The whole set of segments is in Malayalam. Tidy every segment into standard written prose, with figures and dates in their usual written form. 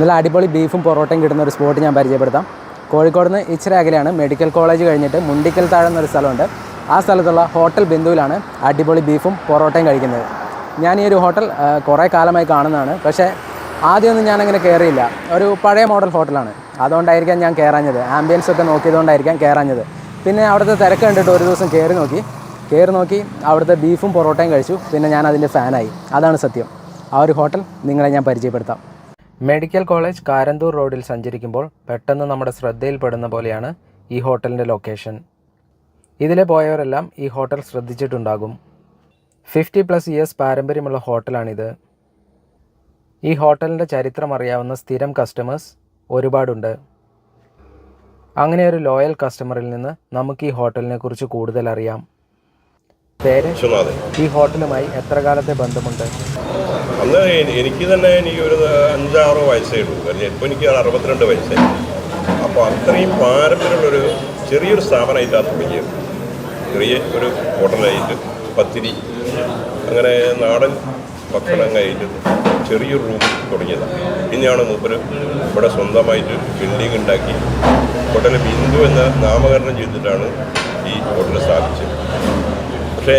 നല്ല അടിപൊളി ബീഫും പൊറോട്ടയും കിട്ടുന്ന ഒരു സ്പോട്ട് ഞാൻ പരിചയപ്പെടുത്താം. കോഴിക്കോട് നിന്ന് ഇച്ചിരി അകലെയാണ്. മെഡിക്കൽ കോളേജ് കഴിഞ്ഞിട്ട് മുണ്ടിക്കൽ താഴെ എന്നൊരു സ്ഥലമുണ്ട്. ആ സ്ഥലത്തുള്ള ഹോട്ടൽ ബിന്ദുവിലാണ് അടിപൊളി ബീഫും പൊറോട്ടയും കഴിക്കുന്നത്. ഞാൻ ഈ ഒരു ഹോട്ടൽ കുറേ കാലമായി കാണുന്നതാണ്. പക്ഷേ ആദ്യമൊന്നും ഞാനങ്ങനെ കയറിയില്ല. ഒരു പഴയ മോഡൽ ഹോട്ടലാണ്, അതുകൊണ്ടായിരിക്കാം ഞാൻ കയറാഞ്ഞത്. ആംബിയൻസ് ഒക്കെ നോക്കിയതുകൊണ്ടായിരിക്കാം കയറാഞ്ഞത്. പിന്നെ അവിടുത്തെ തിരക്ക് കണ്ടിട്ട് ഒരു ദിവസം കയറി നോക്കി അവിടുത്തെ ബീഫും പൊറോട്ടയും കഴിച്ചു. പിന്നെ ഞാൻ അതിൻ്റെ ഫാനായി. അതാണ് സത്യം. ആ ഒരു ഹോട്ടൽ നിങ്ങളെ ഞാൻ പരിചയപ്പെടുത്താം. മെഡിക്കൽ കോളേജ് കാരന്തൂർ റോഡിൽ സഞ്ചരിക്കുമ്പോൾ പെട്ടെന്ന് നമ്മുടെ ശ്രദ്ധയിൽപ്പെടുന്ന പോലെയാണ് ഈ ഹോട്ടലിൻ്റെ ലൊക്കേഷൻ. ഇതിലെ പോയവരെല്ലാം ഈ ഹോട്ടൽ ശ്രദ്ധിച്ചിട്ടുണ്ടാകും. 50+ ഇയേഴ്സ് പാരമ്പര്യമുള്ള ഹോട്ടലാണിത്. ഈ ഹോട്ടലിൻ്റെ ചരിത്രം അറിയാവുന്ന സ്ഥിരം കസ്റ്റമേഴ്സ് ഒരുപാടുണ്ട്. അങ്ങനെ ഒരു ലോയൽ കസ്റ്റമറിൽ നിന്ന് നമുക്ക് ഈ ഹോട്ടലിനെ കുറിച്ച് കൂടുതൽ അറിയാം. പേര്, ഈ ഹോട്ടലുമായി എത്ര കാലത്തെ ബന്ധമുണ്ട്? അന്ന് എനിക്ക് തന്നെ ഒരു 5-6 വയസ്സേ ഉള്ളൂ. കാരണം ഇപ്പോൾ എനിക്ക് 62 വയസ്സായി. അപ്പോൾ അത്രയും പാരമ്പര്യമുള്ളൊരു ചെറിയൊരു സ്ഥാപനമായിട്ടാണ് തുടങ്ങിയത്. ചെറിയ ഒരു ഹോട്ടലായിട്ട് പത്തിരി അങ്ങനെ നാടൻ ഭക്ഷണം കഴിഞ്ഞിട്ട് ചെറിയൊരു റൂം തുടങ്ങിയതാണ്. പിന്നെയാണ് മൂപ്പര് ഇവിടെ സ്വന്തമായിട്ട് ബിൽഡിംഗ് ഉണ്ടാക്കി ഹോട്ടൽ ബിന്ദു എന്ന നാമകരണം ചെയ്തിട്ടാണ് ഈ ഹോട്ടൽ സ്ഥാപിച്ചത്. പക്ഷേ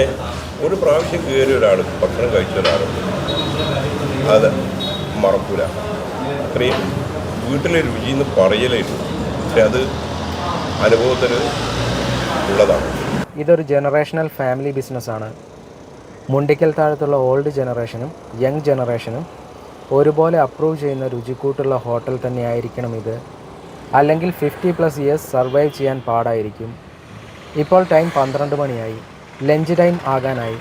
ഒരു പ്രാവശ്യം കയറിയ ഒരാൾ, ഭക്ഷണം കഴിച്ച ഒരാളുണ്ട്, അത് മറക്കൂല. അത്രയും വീട്ടിലെ രുചിയെന്ന് പറയലായിരുന്നു. പക്ഷെ അത് അനുഭവത്തിൽ ഉള്ളതാണ്. ഇതൊരു ജനറേഷണൽ ഫാമിലി ബിസിനസ്സാണ്. മുണ്ടിക്കൽ താഴത്തുള്ള ഓൾഡ് ജനറേഷനും യങ് ജനറേഷനും ഒരുപോലെ അപ്രൂവ് ചെയ്യുന്ന രുചിക്കൂട്ടുള്ള ഹോട്ടൽ തന്നെയായിരിക്കണം ഇത്. അല്ലെങ്കിൽ 50+ ഇയേഴ്സ് സർവൈവ് ചെയ്യാൻ പാടായിരിക്കും. ഇപ്പോൾ ടൈം 12 മണിയായി. ലഞ്ച് ടൈം ആകാനായി.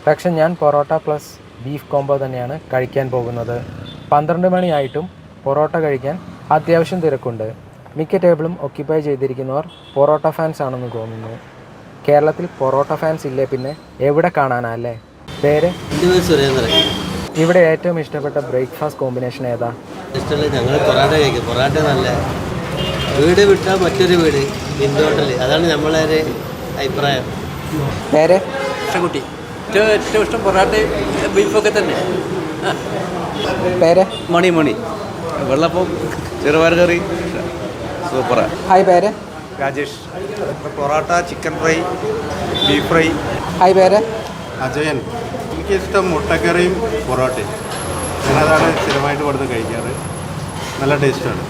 പക്ഷെ ഞാൻ പൊറോട്ട പ്ലസ് ബീഫ് കോംബോ തന്നെയാണ് കഴിക്കാൻ പോകുന്നത്. 12 മണിയായിട്ടും പൊറോട്ട കഴിക്കാൻ അത്യാവശ്യം തിരക്കുണ്ട്. മിക്ക ടേബിളും ഒക്യുപ്പൈ ചെയ്തിരിക്കുന്നവർ പൊറോട്ട ഫാൻസ് ആണെന്ന് തോന്നുന്നു. കേരളത്തിൽ പൊറോട്ട ഫാൻസ് ഇല്ലേ പിന്നെ എവിടെ കാണാനല്ലേ? പേര്? ഇവിടെ ഏറ്റവും ഇഷ്ടപ്പെട്ട ബ്രേക്ക്ഫാസ്റ്റ് കോമ്പിനേഷൻ ഏതാ? ഇഷ്ടമല്ല, ഞങ്ങൾ പൊറോട്ട കഴിക്കും. പൊറോട്ട നല്ല വീട് വിട്ടാൽ മറ്റൊരു വീട് ബിന്ദു ഹോട്ടൽ, അതാണ് നമ്മളെ ഒരു അഭിപ്രായം. പേര്? കുട്ടി. ഏറ്റവും ഇഷ്ടം പൊറോട്ടയും ബീഫൊക്കെ തന്നെ. പേര്? മണി. വെള്ളപ്പം, ചെറുപയർ കറി, സൂപ്പറാ. ഹായ്, പേര്? Rajesh. Parotta, chicken fry, beef fry. Hi, പേര്? അജയൻ. എനിക്കിഷ്ടം മുട്ടക്കറിയും പൊറോട്ടയും. ഞാനതാണ് സ്ഥിരമായിട്ട് കൊടുത്ത് കഴിക്കാറ്. നല്ല ടേസ്റ്റാണ്.